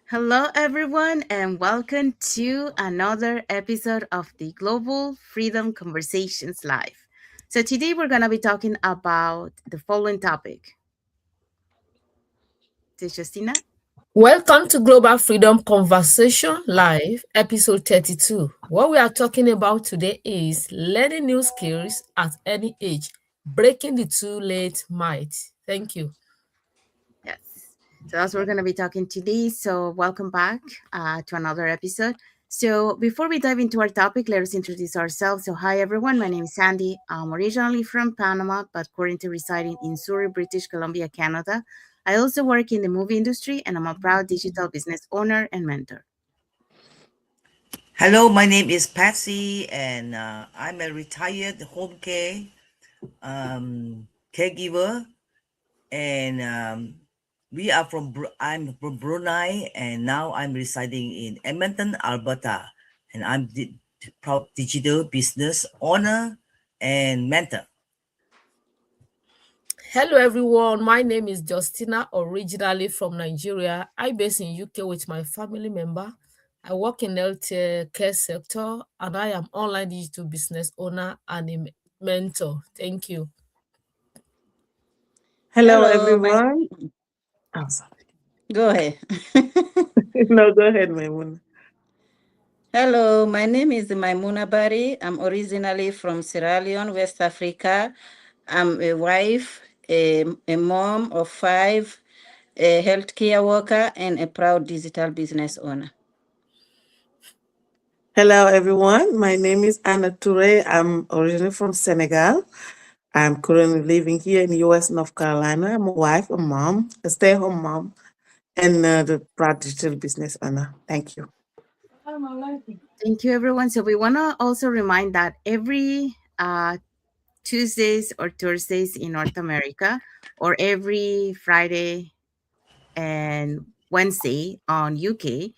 Hello, everyone, and welcome to another episode of the Global Freedom Conversations Live. So, today we're going to be talking about the following topic. This is Justina. Welcome to Global Freedom Conversation Live, episode 32. What we are talking about today is learning new skills at any age, breaking the too late myth. Thank you. Yes. So, that's what we're going to be talking today. So, welcome back to another episode. So, before we dive into our topic, let us introduce ourselves. So, hi, everyone. My name is Sandy. I'm originally from Panama, but currently residing in Surrey, British Columbia, Canada. I also work in the movie industry, and I'm a proud digital business owner and mentor. Hello, my name is Patsy, and I'm a retired home care caregiver, and we are from. I'm from Brunei, and now I'm residing in Edmonton, Alberta, and I'm proud digital business owner and mentor. Hello everyone, my name is Justina, originally from Nigeria. I based in UK with my family member. I work in health care sector and I am online digital business owner and a mentor. Thank you. Hello, Hello, everyone. Oh, sorry. go ahead. No, go ahead, Maimuna. Hello, my name is Maimuna Bari. I'm originally from Sierra Leone, West Africa. I'm a wife, a mom of five, a healthcare worker, and a proud digital business owner. Hello, everyone. My name is Anna Toure. I'm originally from Senegal. I'm currently living here in US, North Carolina. I'm a wife, a mom, a stay-at-home mom, and the proud digital business owner. Thank you. Thank you, everyone. So, we want to also remind that every Tuesdays or Thursdays in North America, or every Friday and Wednesday on UK.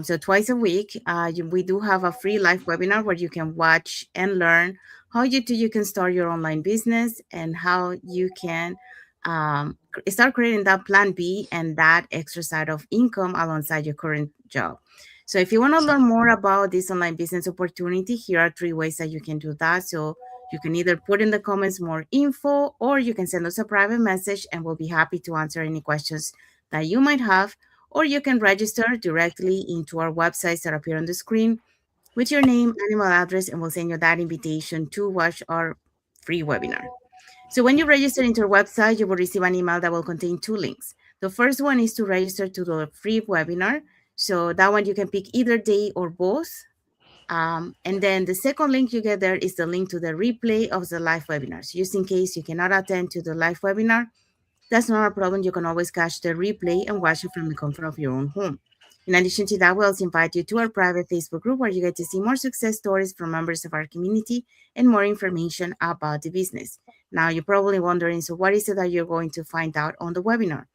So twice a week, we do have a free live webinar where you can watch and learn how you can start your online business and how you can start creating that plan B and that extra side of income alongside your current job. So if you want to learn more about this online business opportunity, here are three ways that you can do that. So you can either put in the comments more info, or you can send us a private message and we'll be happy to answer any questions that you might have, or you can register directly into our websites that appear on the screen with your name and email address, and we'll send you that invitation to watch our free webinar. So when you register into our website, you will receive an email that will contain two links. The first one is to register to the free webinar. So that one you can pick either day or both. And then the second link you get there is the link to the replay of the live webinar. So just in case you cannot attend to the live webinar, that's not a problem. You can always catch the replay and watch it from the comfort of your own home. In addition to that, we also invite you to our private Facebook group where you get to see more success stories from members of our community and more information about the business. Now, you're probably wondering, so what is it that you're going to find out on the webinar?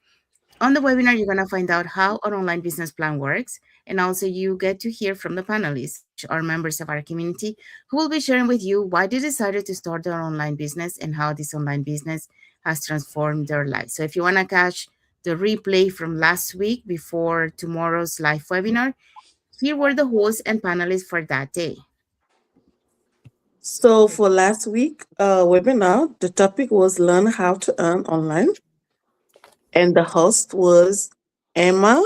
On the webinar, you're going to find out how an online business plan works, and also you get to hear from the panelists, which are members of our community, who will be sharing with you why they decided to start their online business and how this online business has transformed their lives. So if you want to catch the replay from last week before tomorrow's live webinar, here were the hosts and panelists for that day. So for last week webinar, the topic was learn how to earn online, and the host was Emma.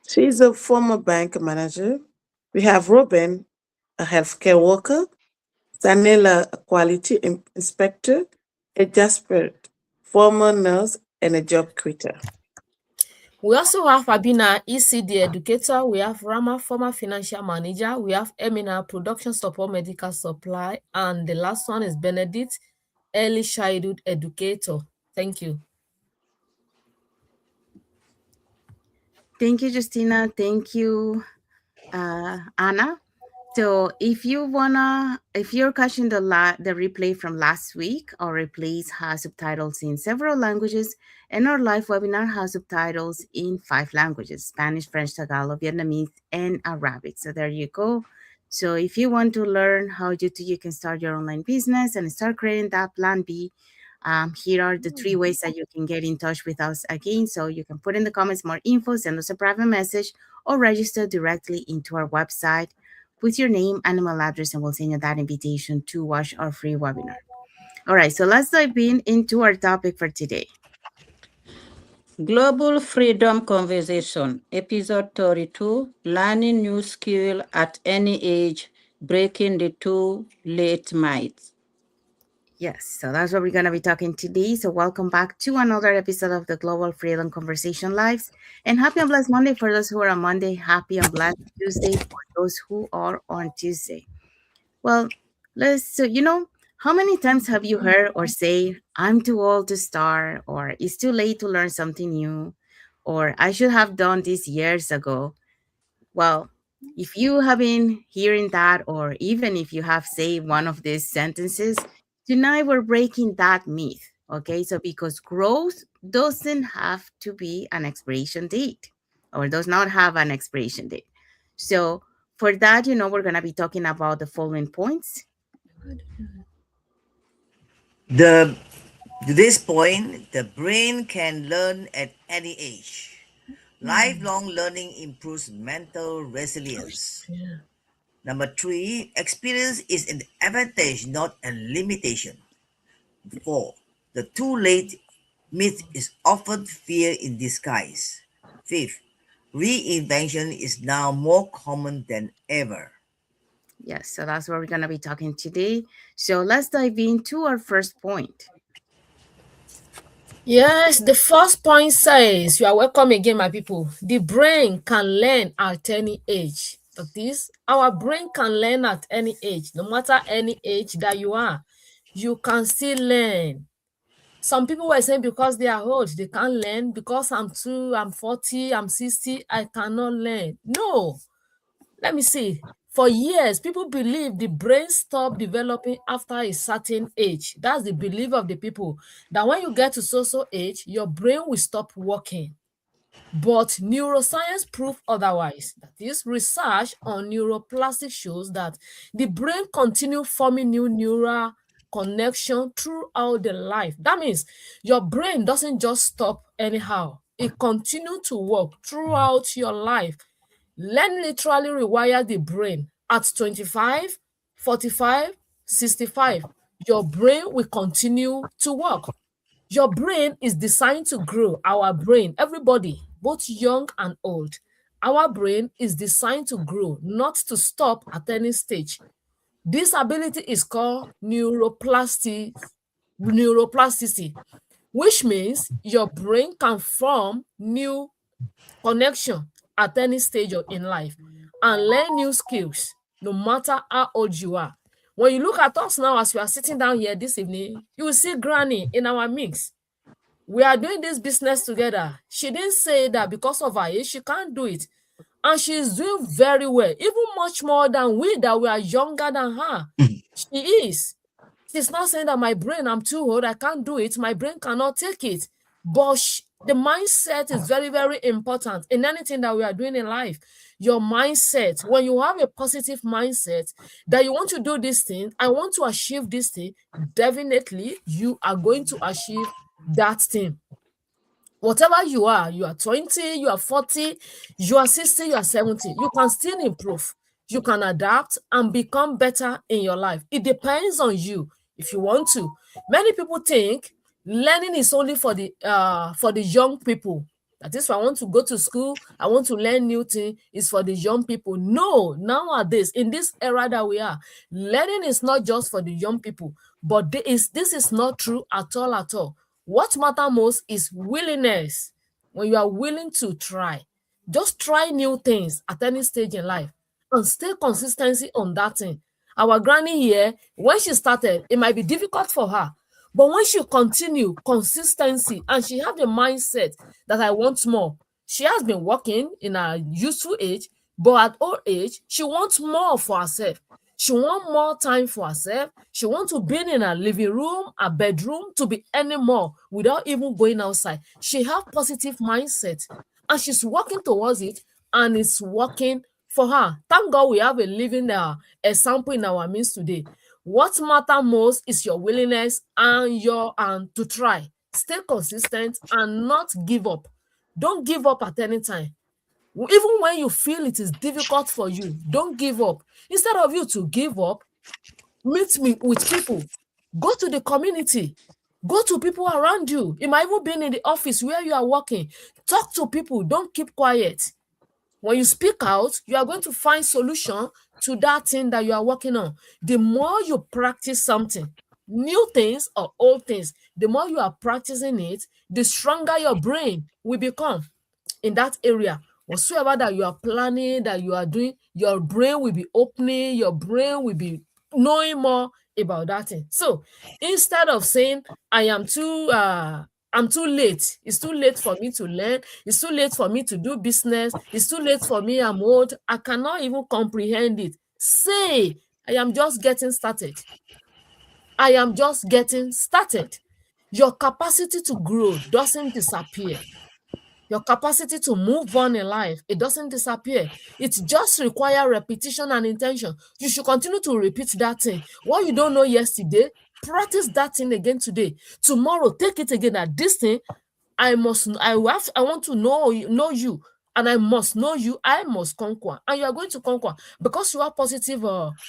She's a former bank manager. We have Robin, a healthcare worker, Sanela, a quality inspector, a Jasper, former nurse, and a job quitter. We also have Abina, ECD educator. We have Rama, former financial manager. We have Emina, production support medical supply. And the last one is Benedict, early childhood educator. Thank you. Thank you, Justina. Thank you, Anna. So if you're catching the replay from last week, our replays has subtitles in several languages, and our live webinar has subtitles in 5 languages: Spanish, French, Tagalog, Vietnamese, and Arabic. So there you go. So if you want to learn how you can start your online business and start creating that plan B, Here are the three ways that you can get in touch with us again. So you can put in the comments more info, send us a private message, or register directly into our website with your name and email address, and we'll send you that invitation to watch our free webinar. All right, so let's dive into our topic for today. Global Freedom Conversation, Episode 32, Learning New Skill at Any Age, Breaking the Too Late Myths. Yes, so that's what we're going to be talking today. So welcome back to another episode of the Global Freedom Conversation Lives. And happy and blessed Monday for those who are on Monday. Happy and blessed Tuesday for those who are on Tuesday. Well, how many times have you heard or say, I'm too old to start, or it's too late to learn something new, or I should have done this years ago? Well, if you have been hearing that, or even if you have said one of these sentences, tonight we're breaking that myth. Okay, so because growth doesn't have to be an expiration date, or does not have an expiration date. So for that, we're going to be talking about the following points. The to this point, the brain can learn at any age. Lifelong learning improves mental resilience. Yeah. Number three, experience is an advantage, not a limitation. Four, the too late myth is often fear in disguise. Fifth, reinvention is now more common than ever. Yes, so that's what we're going to be talking today. So let's dive into our first point. Yes, the first point says, you are welcome again, my people. The brain can learn at any age. That is, our brain can learn at any age, no matter any age that you are. You can still learn. Some people were saying because they are old, they can't learn. Because I'm 40, I'm 60, I cannot learn. No, let me see. For years, people believe the brain stops developing after a certain age. That's the belief of the people, that when you get to so age, your brain will stop working. But neuroscience prove otherwise. That is, research on neuroplastic shows that the brain continue forming new neural connection throughout the life. That means your brain doesn't just stop anyhow. It continue to work throughout your life. Learn literally rewire the brain at 25, 45, 65. Your brain will continue to work. Your brain is designed to grow. Our brain, everybody, both young and old, our brain is designed to grow, not to stop at any stage. This ability is called neuroplasticity, which means your brain can form new connection at any stage in life and learn new skills, no matter how old you are. When you look at us now as we are sitting down here this evening, you will see Granny in our mix. We are doing this business together. She didn't say that because of her age, she can't do it. And she's doing very well, even much more than we that we are younger than her. She is. She's not saying that my brain, I'm too old, I can't do it. My brain cannot take it. But the mindset is very, very important in anything that we are doing in life. Your mindset, when you have a positive mindset that you want to do this thing, I want to achieve this thing, definitely you are going to achieve that thing. Whatever you are 20, you are 40, you are 60, you are 70, you can still improve. You can adapt and become better in your life. It depends on you if you want to. Many people think learning is only for the young people. That is, I want to go to school, I want to learn new things, is for the young people. No, nowadays, in this era that we are, learning is not just for the young people, but this is not true at all, at all. What matters most is willingness. When you are willing to try, just try new things at any stage in life and stay consistency on that thing. Our granny here, when she started, it might be difficult for her, but when she continue consistency and she have the mindset that I want more, she has been working in her useful age, but at old age, she wants more for herself. She wants more time for herself. She wants to be in her living room, her bedroom, to be any more without even going outside. She have positive mindset and she's working towards it, and it's working for her. Thank God we have a living example in our midst today. What matter most is your willingness and your and to try. Stay consistent and not give up. Don't give up at any time. Even when you feel it is difficult for you, don't give up. Instead of you to give up, meet me with people. Go to the community. Go to people around you. It might even be in the office where you are working. Talk to people. Don't keep quiet. When you speak out, you are going to find solution to that thing that you are working on. The more you practice something, new things or old things, the more you are practicing it, the stronger your brain will become in that area. Whatsoever that you are planning, that you are doing, your brain will be opening, your brain will be knowing more about that thing. So instead of saying, I'm too late, it's too late for me to learn, it's too late for me to do business, it's too late for me, I'm old, I cannot even comprehend it. Say, I am just getting started. I am just getting started. Your capacity to grow doesn't disappear. Your capacity to move on in life, it doesn't disappear. It just requires repetition and intention. You should continue to repeat that thing. What you don't know yesterday, practice that thing again today. Tomorrow, take it again. That this thing, I want to know you, and I must know you. I must conquer, and you are going to conquer because you have positive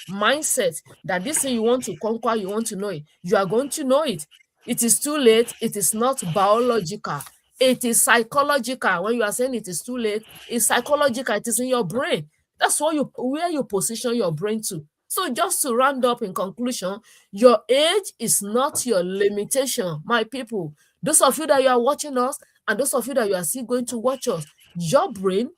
mindset that this thing you want to conquer, you want to know it. You are going to know it. It is too late. It is not biological. It is psychological. When you are saying it is too late, it's psychological. It is in your brain. That's where you position your brain to. So just to round up in conclusion, your age is not your limitation, my people. Those of you that you are watching us and those of you that you are still going to watch us, your brain,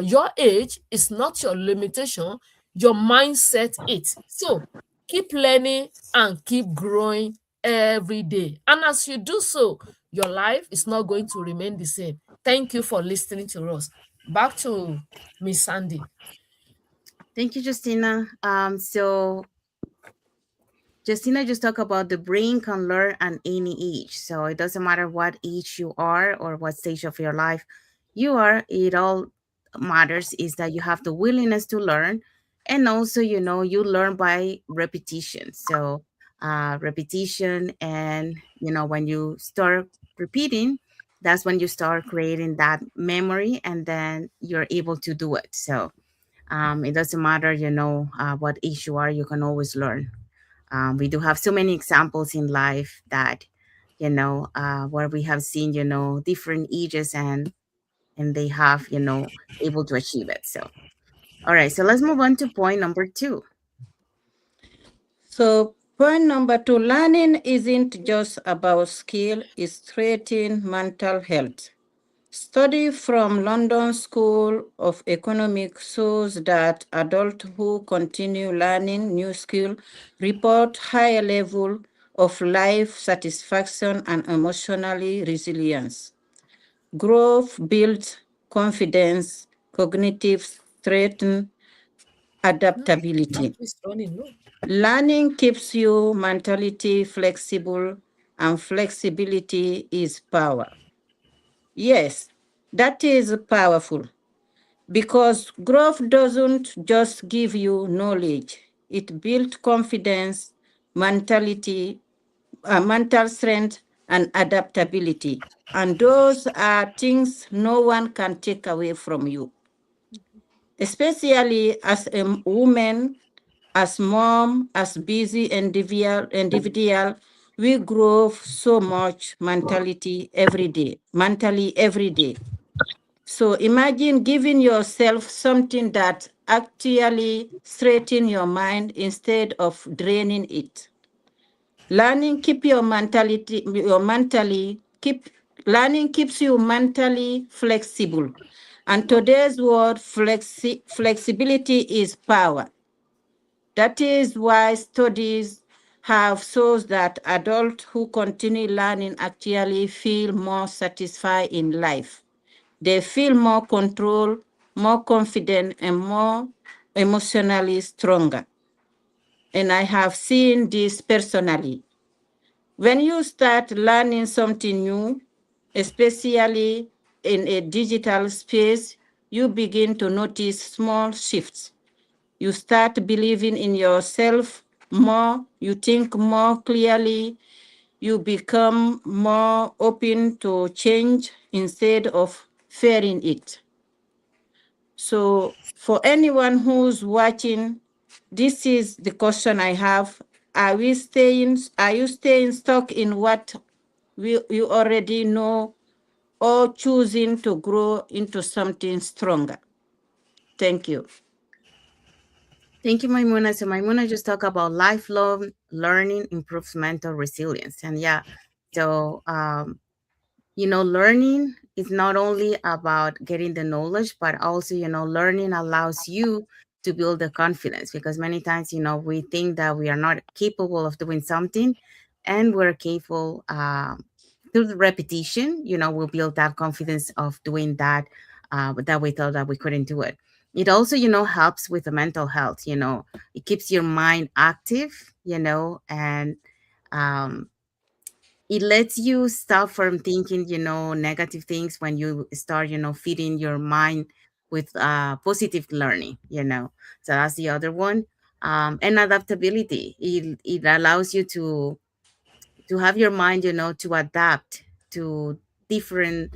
your age is not your limitation. Your mindset it. So keep learning and keep growing every day. And as you do so, your life is not going to remain the same. Thank you for listening to us. Back to Miss Sandy. Thank you, Justina. So Justina just talked about the brain can learn at any age. So it doesn't matter what age you are or what stage of your life you are. It all matters is that you have the willingness to learn. And also, you learn by repetition. So repetition, and, when you start repeating, that's when you start creating that memory, and then you're able to do it. So it doesn't matter, what age you are, you can always learn. We do have so many examples in life that, where we have seen, different ages, and they have, able to achieve it. So, all right. So let's move on to point number 2. So, point number 2, learning isn't just about skill, it's strengthening mental health. Study from London School of Economics shows that adults who continue learning new skills report higher level of life satisfaction and emotionally resilience. Growth builds confidence, cognitive strength, adaptability. It's running low. Learning keeps you mentality flexible, and flexibility is power. Yes, that is powerful because growth doesn't just give you knowledge, it builds confidence, mentality, mental strength, and adaptability. And those are things no one can take away from you, especially as a woman, as mom, as busy individual, we grow so much mentally every day. So imagine giving yourself something that actually straighten your mind instead of draining it. Learning keep your mentality your mentally keep Learning keeps you mentally flexible. And today's word flexibility is power. That is why studies have shown that adults who continue learning actually feel more satisfied in life. They feel more control, more confident, and more emotionally stronger. And I have seen this personally. When you start learning something new, especially in a digital space, you begin to notice small shifts. You start believing in yourself more, you think more clearly, you become more open to change instead of fearing it. So, for anyone who's watching, this is the question I have. Are you staying stuck in what you already know, or choosing to grow into something stronger? Thank you. Thank you, Maimuna. So Maimuna just talked about lifelong learning improves mental resilience. And yeah, so learning is not only about getting the knowledge, but also, learning allows you to build the confidence, because many times, we think that we are not capable of doing something, and we're capable, through the repetition, we'll build that confidence of doing that, that we thought that we couldn't do it. It also, helps with the mental health, it keeps your mind active, and, um, it lets you stop from thinking, negative things, when you start, feeding your mind with positive learning, so that's the other one. And adaptability, it allows you to have your mind, to adapt to different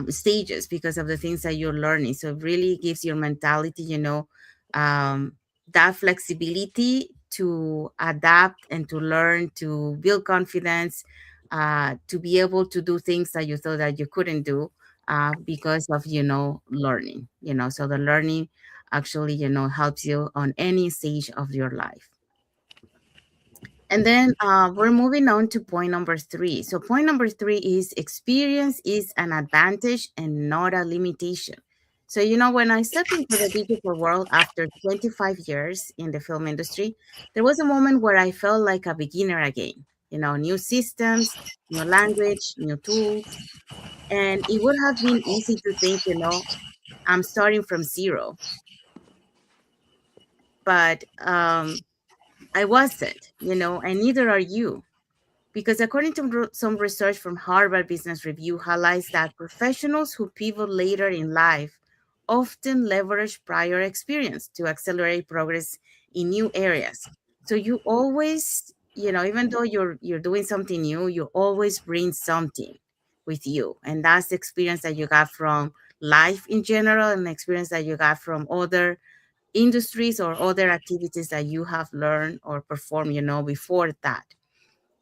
stages because of the things that you're learning. So it really gives your mentality, um, that flexibility to adapt and to learn, to build confidence, to be able to do things that you thought that you couldn't do, because of, learning, so the learning actually, helps you on any stage of your life. And then we're moving on to point number three. So, point number three is experience is an advantage and not a limitation. So, when I stepped into the digital world after 25 years in the film industry, there was a moment where I felt like a beginner again. New systems, new language, new tools. And it would have been easy to think, I'm starting from zero. But I wasn't, and neither are you. Because according to some research from Harvard Business Review highlights that professionals who pivot later in life often leverage prior experience to accelerate progress in new areas. So you always, even though you're doing something new, you always bring something with you. And that's the experience that you got from life in general, and the experience that you got from other industries or other activities that you have learned or performed, before that.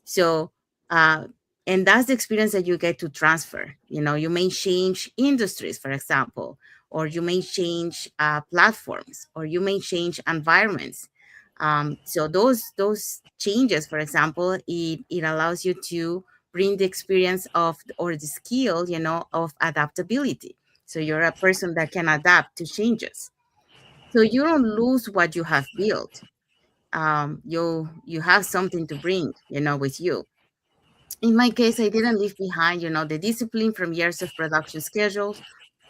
So, uh, and that's the experience that you get to transfer. You may change industries, for example, or you may change platforms, or you may change environments. So those changes, for example, it allows you to bring the experience of, or the skill, of adaptability. So you're a person that can adapt to changes. So you don't lose what you have built. You have something to bring, with you. In my case, I didn't leave behind, the discipline from years of production schedules,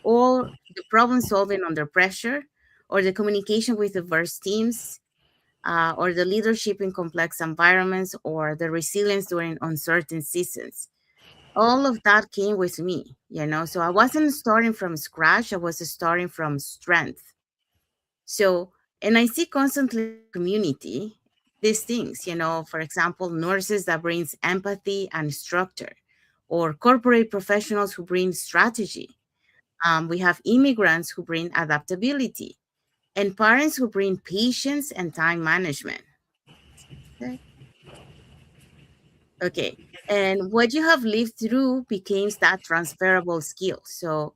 or the problem solving under pressure, or the communication with diverse teams, or the leadership in complex environments, or the resilience during uncertain seasons. All of that came with me, so I wasn't starting from scratch, I was starting from strength. So, and I see constantly in the community these things, for example, nurses that brings empathy and structure, or corporate professionals who bring strategy. We have immigrants who bring adaptability, and parents who bring patience and time management. Okay. And what you have lived through becomes that transferable skill. So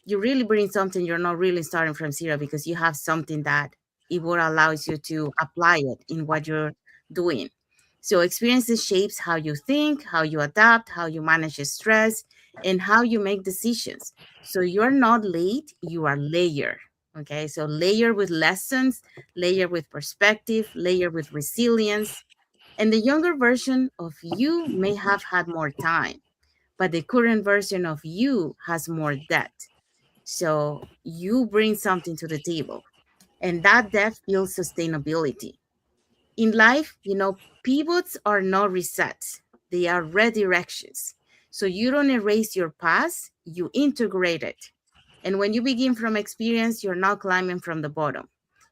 you really bring something, you're not really starting from zero, because you have something that it will allows you to apply it in what you're doing. So experiences shapes how you think, how you adapt, how you manage stress, and how you make decisions. So you're not late, you are layer. Okay. So layer with lessons, layer with perspective, layer with resilience, and the younger version of you may have had more time, but the current version of you has more depth. So you bring something to the table, and that depth builds sustainability. In life, pivots are not resets, they are redirections. So you don't erase your past, you integrate it. And when you begin from experience, you're not climbing from the bottom.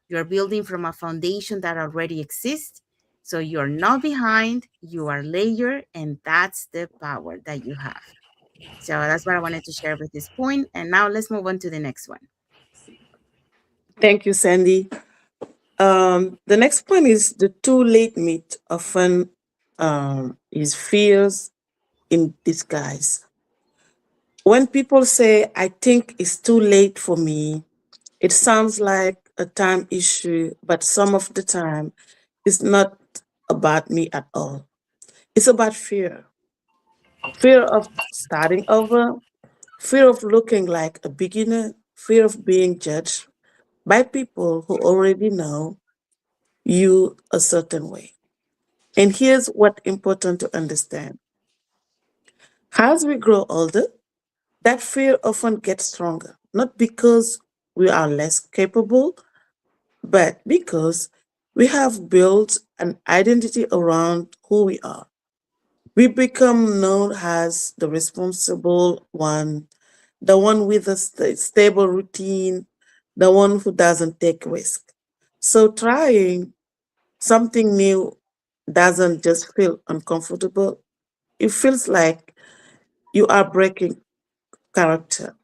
You're building from a foundation that already exists. So you're not behind, you are layered, and that's the power that you have. So that's what I wanted to share with this point. And now let's move on to the next one. Thank you, Sandy. The next point is the too late myth often is fears in disguise. When people say, I think it's too late for me, it sounds like a time issue, but some of the time it's not about me at all. It's about fear of starting over, fear of looking like a beginner, fear of being judged by people who already know you a certain way. And here's what's important to understand. As we grow older, that fear often gets stronger, not because we are less capable, but because we have built an identity around who we are. We become known as the responsible one, the one with a stable routine, the one who doesn't take risk. So trying something new doesn't just feel uncomfortable, it feels like you are breaking character.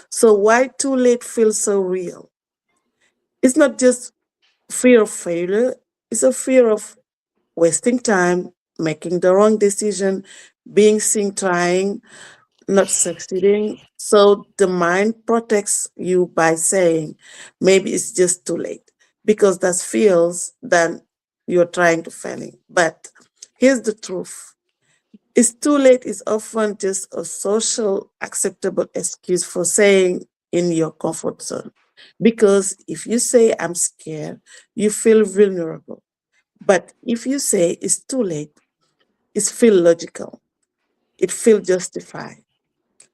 So why too late feels so real? It's not just fear of failure, it's a fear of wasting time, making the wrong decision, being seen trying, not succeeding. So the mind protects you by saying, maybe it's just too late, because that feels that you're trying to failing. But here's the truth. It's too late is often just a social acceptable excuse for saying in your comfort zone. Because if you say I'm scared, you feel vulnerable. But if you say it's too late, it feels logical. It feels justified.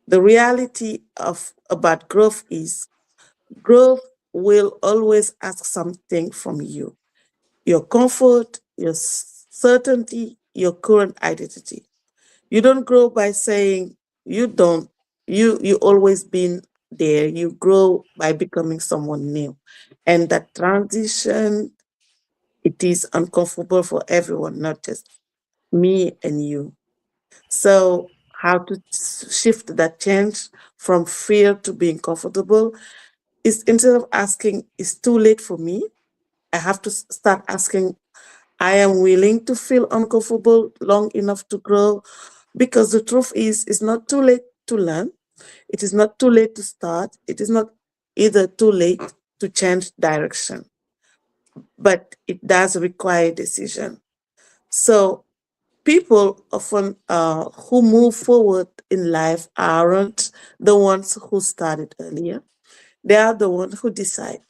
The reality of about growth is growth will always ask something from you. Your comfort, your certainty, your current identity. You don't grow by saying you don't, you always been there. You grow by becoming someone new. And that transition, it is uncomfortable for everyone, not just me and you. So, how to shift that change from fear to being comfortable is instead of asking, it's too late for me, I have to start asking, I am willing to feel uncomfortable long enough to grow. Because the truth is, it's not too late to learn. It is not too late to start. It is not either too late to change direction, but it does require decision. So people often who move forward in life aren't the ones who started earlier. They are the ones who decide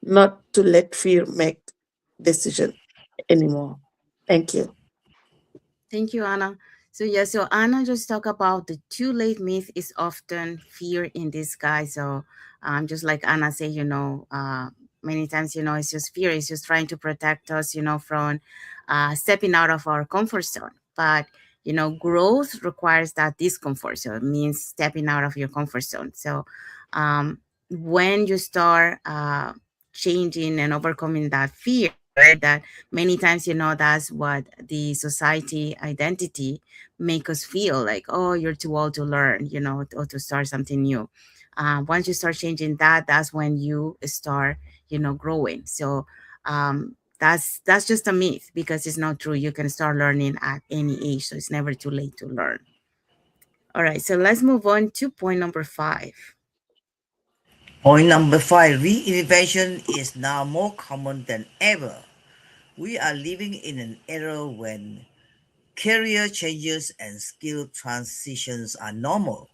not to let fear make decision anymore. Thank you. Thank you, Anna. So yeah, so Anna just talked about the too late myth is often fear in disguise. So just like Anna said, many times, it's just fear. It's just trying to protect us, from stepping out of our comfort zone. But growth requires that discomfort. So it means stepping out of your comfort zone. So um, when you start changing and overcoming that fear, right? That many times, that's what the society identity make us feel like, oh, you're too old to learn, or to start something new. Once you start changing that, that's when you start, growing. So that's just a myth because it's not true. You can start learning at any age, so it's never too late to learn. All right, so let's move on to point number 5. Point number five, reinvention is now more common than ever. We are living in an era when career changes and skill transitions are normal.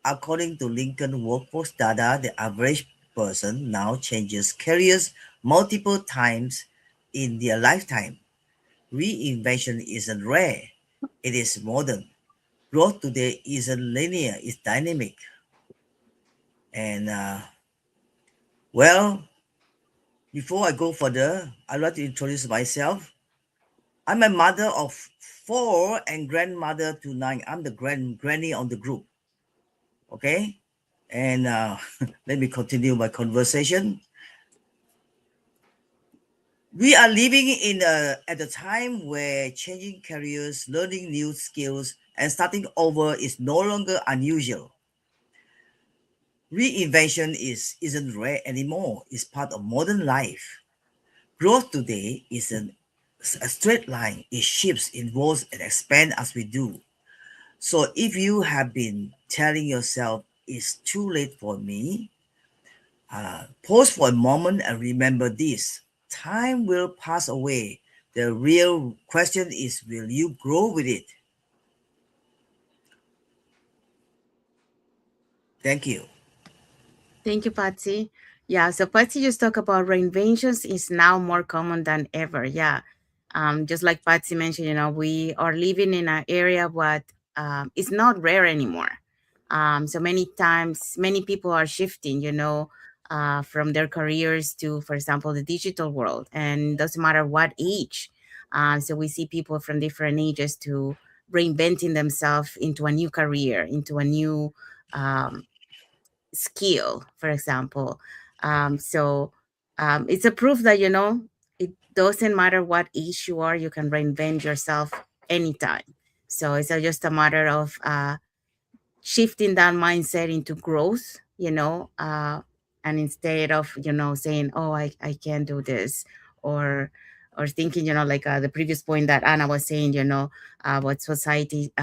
According to Lincoln Workforce data, the average person now changes careers multiple times in their lifetime. Reinvention isn't rare, it is modern. Growth today isn't linear, it's dynamic. And well, before I go further, I'd like to introduce myself. I'm a mother of four and grandmother to nine. I'm the granny on the group. Okay, and let me continue my conversation. We are living in at a time where changing careers, learning new skills, and starting over is no longer unusual. Reinvention isn't rare anymore. It's part of modern life. Growth today isn't a straight line. It shifts, evolves, and expands as we do. So if you have been telling yourself it's too late for me, pause for a moment and remember this. Time will pass away. The real question is, will you grow with it? Thank you. Thank you, Patsy. Yeah, so Patsy just talked about reinventions is now more common than ever. Yeah. Just like Patsy mentioned, we are living in an area what it's not rare anymore. So many times, many people are shifting, from their careers to, for example, the digital world, and doesn't matter what age. So we see people from different ages to reinventing themselves into a new career, into a new um, skill, for example. It's a proof that, it doesn't matter what age you are, you can reinvent yourself anytime. So it's just a matter of shifting that mindset into growth, and instead of, saying, oh, I can't do this, or thinking, like the previous point that Anna was saying, what society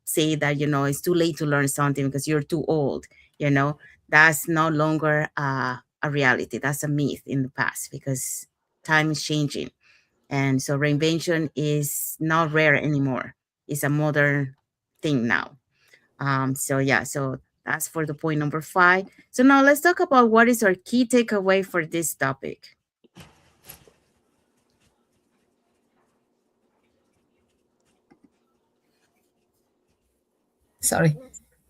say that, it's too late to learn something because you're too old, you know, that's no longer a reality. That's a myth in the past because time is changing. And so reinvention is not rare anymore. It's a modern thing now. So that's for the point number 5. So now let's talk about what is our key takeaway for this topic. Sorry.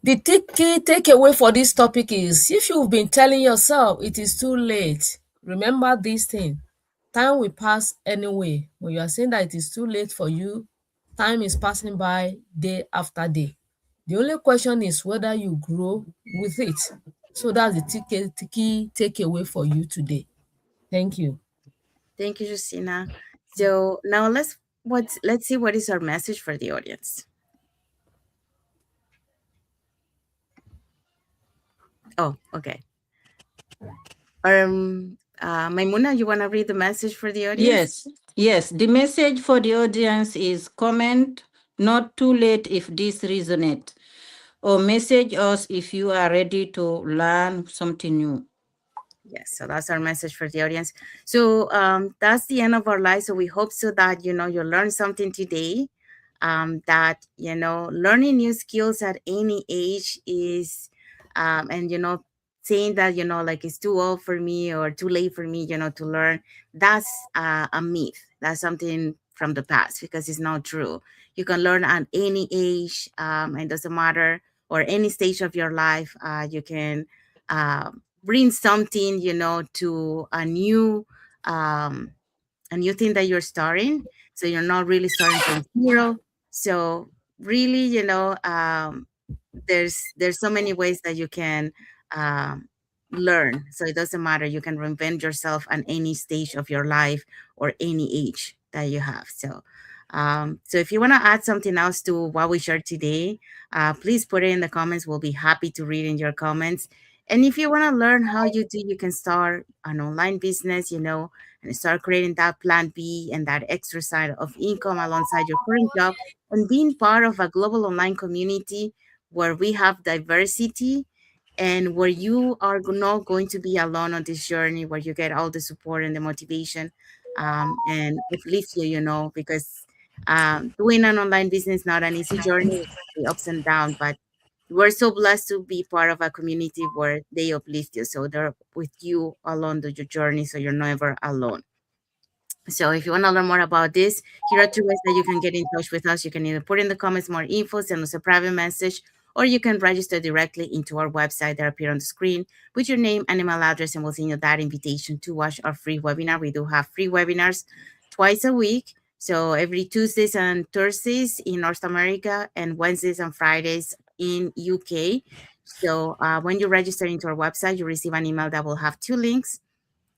The key takeaway for this topic is if you've been telling yourself it is too late, remember this thing. Time will pass anyway. When you are saying that it is too late for you, time is passing by day after day. The only question is whether you grow with it. So that's the key takeaway for you today. Thank you. Thank you, Justina. So now let's see what is our message for the audience. Oh, okay. Maimuna, you want to read the message for the audience? Yes. The message for the audience is comment not too late if this resonate, or message us if you are ready to learn something new. Yes, so that's our message for the audience. So that's the end of our live. So we hope so that you learn something today. That learning new skills at any age is, and saying that like it's too old for me or too late for me, to learn. That's a myth. That's something from the past because it's not true. You can learn at any age, and doesn't matter, or any stage of your life. You can. Bring something to um a new thing that you're starting, so you're not really starting from zero. So really, there's so many ways that you can um learn, so it doesn't matter. You can reinvent yourself at any stage of your life or any age that you have. So if you want to add something else to what we shared today, please put it in the comments. We'll be happy to read in your comments. And if you want to learn how you can start an online business, and start creating that plan B and that extra side of income alongside your current job, and being part of a global online community where we have diversity and where you are not going to be alone on this journey, where you get all the support and the motivation, and uplift you, because doing an online business is not an easy journey, the ups and downs, but we're so blessed to be part of a community where they uplift you. So they're with you along your journey, so you're never alone. So if you want to learn more about this, here are 2 ways that you can get in touch with us. You can either put in the comments more info, send us a private message, or you can register directly into our website that appear on the screen with your name and email address, and we'll send you that invitation to watch our free webinar. We do have free webinars twice a week. So every Tuesdays and Thursdays in North America, and Wednesdays and Fridays in UK. So when you register into our website, you receive an email that will have 2 links.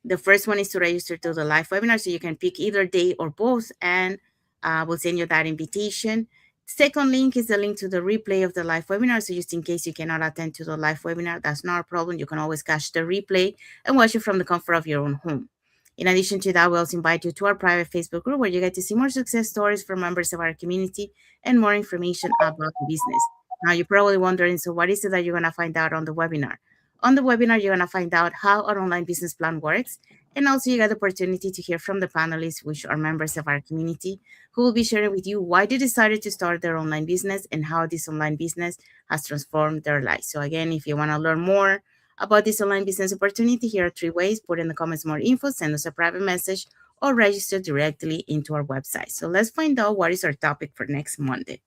The first one is to register to the live webinar, so you can pick either day or both, and we'll send you that invitation. Second link is the link to the replay of the live webinar. So just in case you cannot attend to the live webinar, that's not a problem. You can always catch the replay and watch it from the comfort of your own home. In addition to that, we also invite you to our private Facebook group where you get to see more success stories from members of our community and more information about the business. Now, you're probably wondering, so what is it that you're going to find out on the webinar? On the webinar, you're going to find out how our online business plan works. And also, you get the opportunity to hear from the panelists, which are members of our community, who will be sharing with you why they decided to start their online business and how this online business has transformed their lives. So again, if you want to learn more about this online business opportunity, here are 3 ways. Put in the comments more info, send us a private message, or register directly into our website. So let's find out what is our topic for next Monday.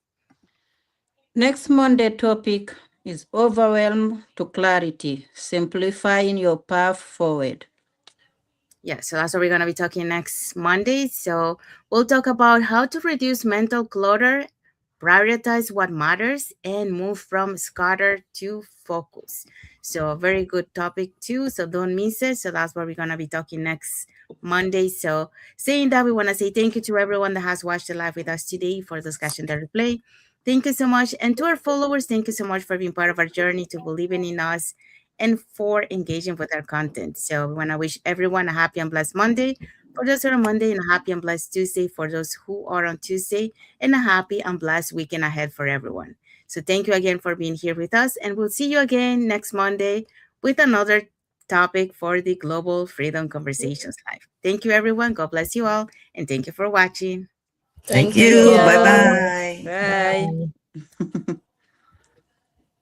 Next Monday topic is overwhelm to clarity, simplifying your path forward. Yeah, so that's what we're going to be talking next Monday. So we'll talk about how to reduce mental clutter, prioritize what matters, and move from scatter to focus. So a very good topic too, so don't miss it. So that's what we're going to be talking next Monday. So saying that, we want to say thank you to everyone that has watched the live with us today for discussion the replay. Thank you so much. And to our followers, thank you so much for being part of our journey, to believing in us, and for engaging with our content. So we want to wish everyone a happy and blessed Monday for those who are on Monday, and a happy and blessed Tuesday for those who are on Tuesday, and a happy and blessed weekend ahead for everyone. So thank you again for being here with us, and we'll see you again next Monday with another topic for the Global Freedom Conversations Live. Thank you, everyone. God bless you all, and thank you for watching. Thank Thank you. you. Bye you. bye. Bye. Bye.